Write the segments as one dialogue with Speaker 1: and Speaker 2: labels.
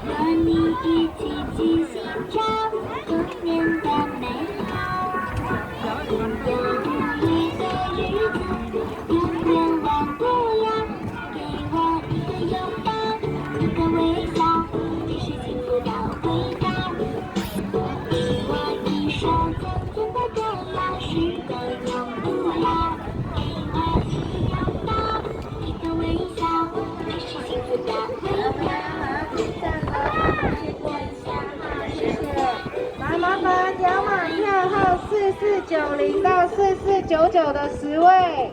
Speaker 1: 和你一起去寻找童年的美好，有你的日子永远忘不了。给我一个拥抱，一个微笑，这是幸福的回答。给我一双甜甜的歌谣，是个永不老。给我一个拥抱，一个微笑，这是幸福的回答。
Speaker 2: 麻烦条码票号4490到4499的10位，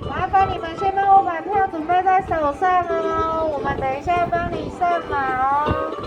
Speaker 2: 麻烦你们先帮我把票准备在手上哦，我们等一下帮你上码哦。